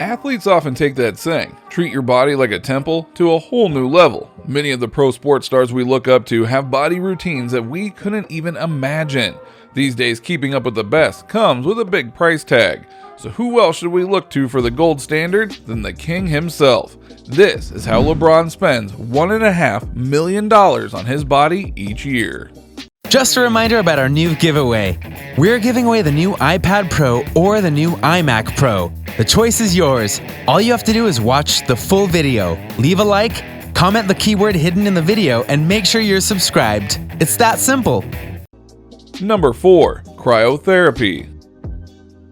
Athletes often take that saying, treat your body like a temple, to a whole new level. Many of the pro sports stars we look up to have body routines that we couldn't even imagine. These days, keeping up with the best comes with a big price tag. So who else should we look to for the gold standard than the king himself? This is how LeBron spends $1.5 million on his body each year. Just a reminder about our new giveaway. We're giving away the new iPad Pro or the new iMac Pro. The choice is yours. All you have to do is watch the full video, leave a like, comment the keyword hidden in the video, and make sure you're subscribed. It's that simple. Number 4. Cryotherapy.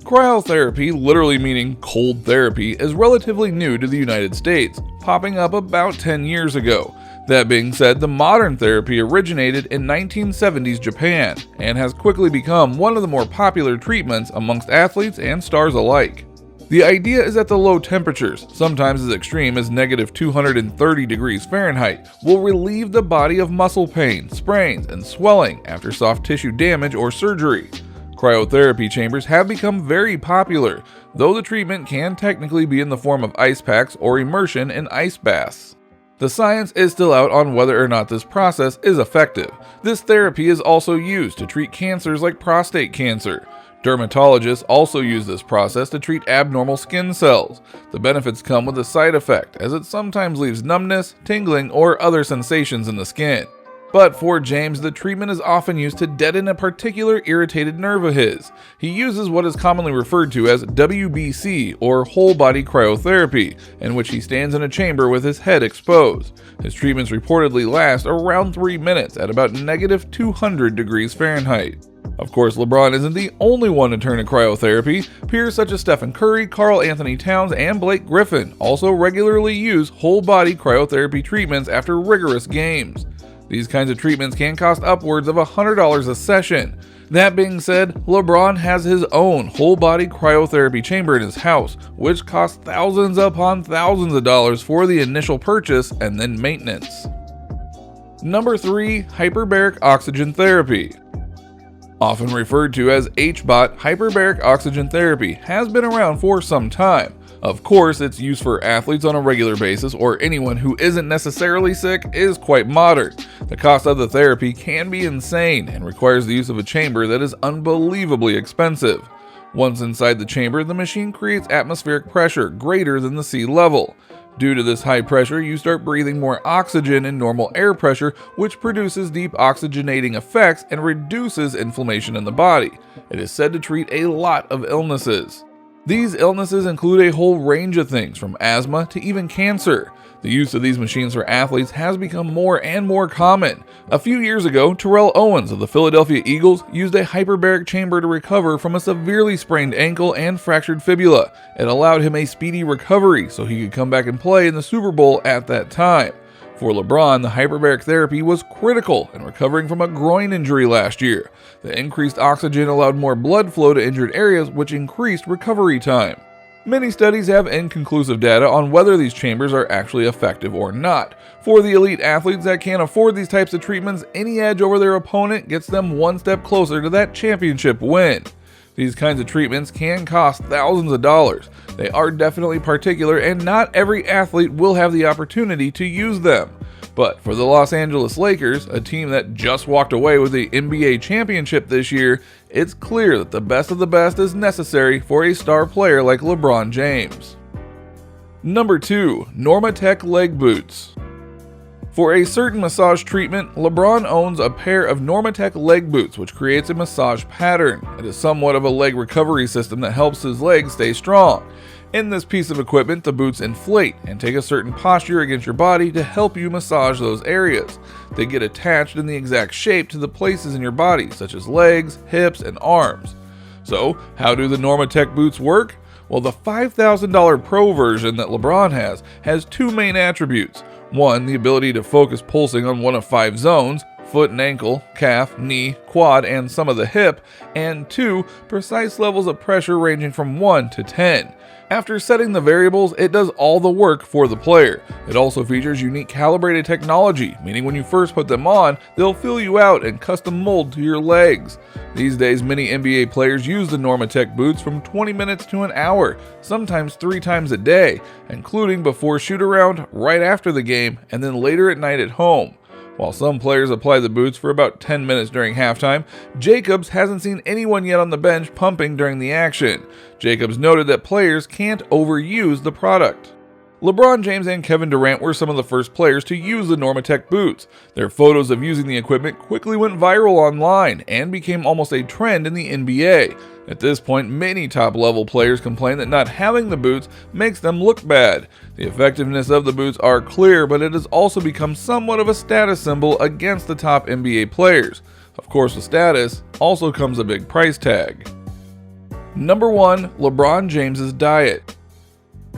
Cryotherapy, literally meaning cold therapy, is relatively new to the United States, popping up about 10 years ago. That being said, the modern therapy originated in 1970s Japan and has quickly become one of the more popular treatments amongst athletes and stars alike. The idea is that the low temperatures, sometimes as extreme as negative 230 degrees Fahrenheit, will relieve the body of muscle pain, sprains, and swelling after soft tissue damage or surgery. Cryotherapy chambers have become very popular, though the treatment can technically be in the form of ice packs or immersion in ice baths. The science is still out on whether or not this process is effective. This therapy is also used to treat cancers like prostate cancer. Dermatologists also use this process to treat abnormal skin cells. The benefits come with a side effect, as it sometimes leaves numbness, tingling, or other sensations in the skin. But for James, the treatment is often used to deaden a particular irritated nerve of his. He uses what is commonly referred to as WBC, or whole body cryotherapy, in which he stands in a chamber with his head exposed. His treatments reportedly last around 3 minutes at about negative 200 degrees Fahrenheit. Of course, LeBron isn't the only one to turn to cryotherapy. Peers such as Stephen Curry, Karl Anthony Towns, and Blake Griffin also regularly use whole body cryotherapy treatments after rigorous games. These kinds of treatments can cost upwards of $100 a session. That being said, LeBron has his own whole-body cryotherapy chamber in his house, which costs thousands upon thousands of dollars for the initial purchase and then maintenance. Number 3. Hyperbaric oxygen therapy. Often referred to as HBOT, hyperbaric oxygen therapy has been around for some time. Of course, its use for athletes on a regular basis or anyone who isn't necessarily sick is quite modern. The cost of the therapy can be insane and requires the use of a chamber that is unbelievably expensive. Once inside the chamber, the machine creates atmospheric pressure greater than the sea level. Due to this high pressure, you start breathing more oxygen in normal air pressure, which produces deep oxygenating effects and reduces inflammation in the body. It is said to treat a lot of illnesses. These illnesses include a whole range of things, from asthma to even cancer. The use of these machines for athletes has become more and more common. A few years ago, Terrell Owens of the Philadelphia Eagles used a hyperbaric chamber to recover from a severely sprained ankle and fractured fibula. It allowed him a speedy recovery so he could come back and play in the Super Bowl at that time. For LeBron, the hyperbaric therapy was critical in recovering from a groin injury last year. The increased oxygen allowed more blood flow to injured areas, which increased recovery time. Many studies have inconclusive data on whether these chambers are actually effective or not. For the elite athletes that can't afford these types of treatments, any edge over their opponent gets them one step closer to that championship win. These kinds of treatments can cost thousands of dollars. They are definitely particular, and not every athlete will have the opportunity to use them. But for the Los Angeles Lakers, a team that just walked away with the NBA championship this year, it's clear that the best of the best is necessary for a star player like LeBron James. Number 2. Normatec leg boots. For a certain massage treatment, LeBron owns a pair of Normatec leg boots, which creates a massage pattern. It is somewhat of a leg recovery system that helps his legs stay strong. In this piece of equipment, the boots inflate and take a certain posture against your body to help you massage those areas. They get attached in the exact shape to the places in your body, such as legs, hips, and arms. So, how do the Normatec boots work? Well, the $5,000 Pro version that LeBron has two main attributes. One, the ability to focus pulsing on one of 5 zones, foot and ankle, calf, knee, quad, and some of the hip, and 2, precise levels of pressure ranging from 1 to 10. After setting the variables, it does all the work for the player. It also features unique calibrated technology, meaning when you first put them on, they'll fill you out and custom mold to your legs. These days, many NBA players use the Normatec boots from 20 minutes to an hour, sometimes 3 times a day, including before shoot-around, right after the game, and then later at night at home. While some players apply the boots for about 10 minutes during halftime, Jacobs hasn't seen anyone yet on the bench pumping during the action. Jacobs noted that players can't overuse the product. LeBron James and Kevin Durant were some of the first players to use the Normatec boots. Their photos of using the equipment quickly went viral online and became almost a trend in the NBA. At this point, many top-level players complain that not having the boots makes them look bad. The effectiveness of the boots are clear, but it has also become somewhat of a status symbol against the top NBA players. Of course, with status also comes a big price tag. Number 1. LeBron James's diet.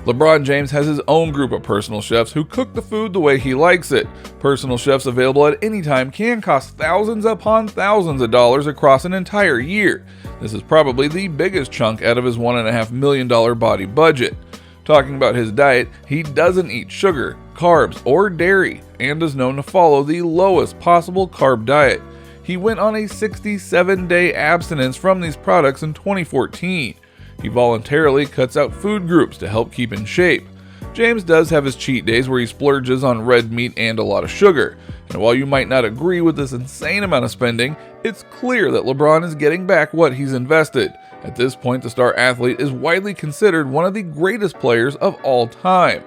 LeBron James has his own group of personal chefs who cook the food the way he likes it. Personal chefs available at any time can cost thousands upon thousands of dollars across an entire year. This is probably the biggest chunk out of his $1.5 million body budget. Talking about his diet, he doesn't eat sugar, carbs, or dairy, and is known to follow the lowest possible carb diet. He went on a 67-day abstinence from these products in 2014. He voluntarily cuts out food groups to help keep in shape. James does have his cheat days where he splurges on red meat and a lot of sugar. And while you might not agree with this insane amount of spending, it's clear that LeBron is getting back what he's invested. At this point, the star athlete is widely considered one of the greatest players of all time.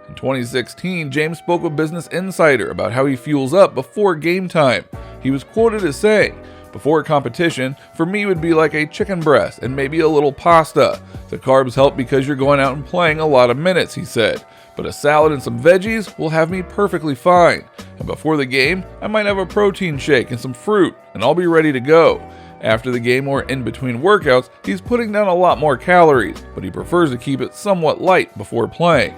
In 2016, James spoke with Business Insider about how he fuels up before game time. He was quoted as saying, "Before a competition, for me it would be like a chicken breast and maybe a little pasta. The carbs help because you're going out and playing a lot of minutes," he said. "But a salad and some veggies will have me perfectly fine. And before the game, I might have a protein shake and some fruit, and I'll be ready to go." After the game or in between workouts, he's putting down a lot more calories, but he prefers to keep it somewhat light before playing.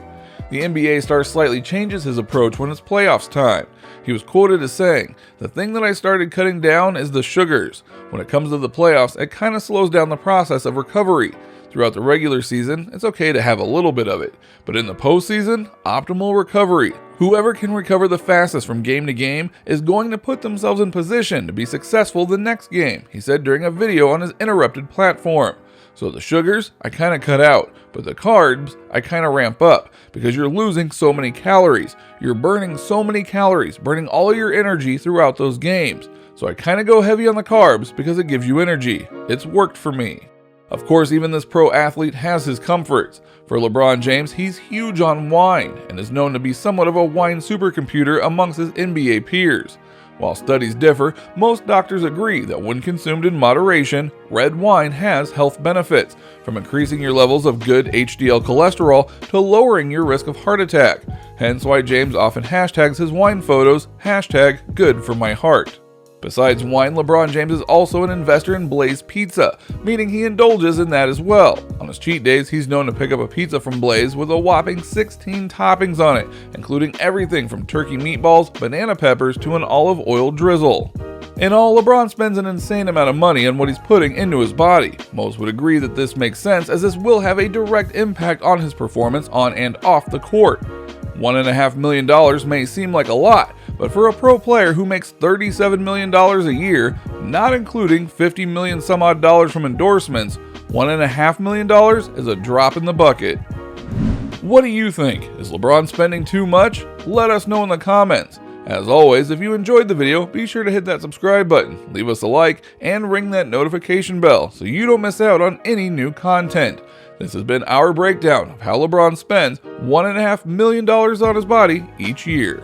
The NBA star slightly changes his approach when it's playoffs time. He was quoted as saying, "The thing that I started cutting down is the sugars. When it comes to the playoffs, it kind of slows down the process of recovery. Throughout the regular season, it's okay to have a little bit of it. But in the postseason, optimal recovery. Whoever can recover the fastest from game to game is going to put themselves in position to be successful the next game," he said during a video on his Interrupted platform. "So the sugars, I kind of cut out, but the carbs, I kind of ramp up, because you're losing so many calories. You're burning so many calories, burning all your energy throughout those games. So I kind of go heavy on the carbs because it gives you energy. It's worked for me." Of course, even this pro athlete has his comforts. For LeBron James, he's huge on wine and is known to be somewhat of a wine supercomputer amongst his NBA peers. While studies differ, most doctors agree that when consumed in moderation, red wine has health benefits, from increasing your levels of good HDL cholesterol to lowering your risk of heart attack. Hence why James often hashtags his wine photos, #GoodForMyHeart. Besides wine, LeBron James is also an investor in Blaze Pizza, meaning he indulges in that as well. On his cheat days, he's known to pick up a pizza from Blaze with a whopping 16 toppings on it, including everything from turkey meatballs, banana peppers, to an olive oil drizzle. In all, LeBron spends an insane amount of money on what he's putting into his body. Most would agree that this makes sense, as this will have a direct impact on his performance on and off the court. $1.5 million may seem like a lot, but for a pro player who makes $37 million a year, not including $50 million some odd dollars from endorsements, $1.5 million is a drop in the bucket. What do you think? Is LeBron spending too much? Let us know in the comments. As always, if you enjoyed the video, be sure to hit that subscribe button, leave us a like, and ring that notification bell so you don't miss out on any new content. This has been our breakdown of how LeBron spends $1.5 million on his body each year.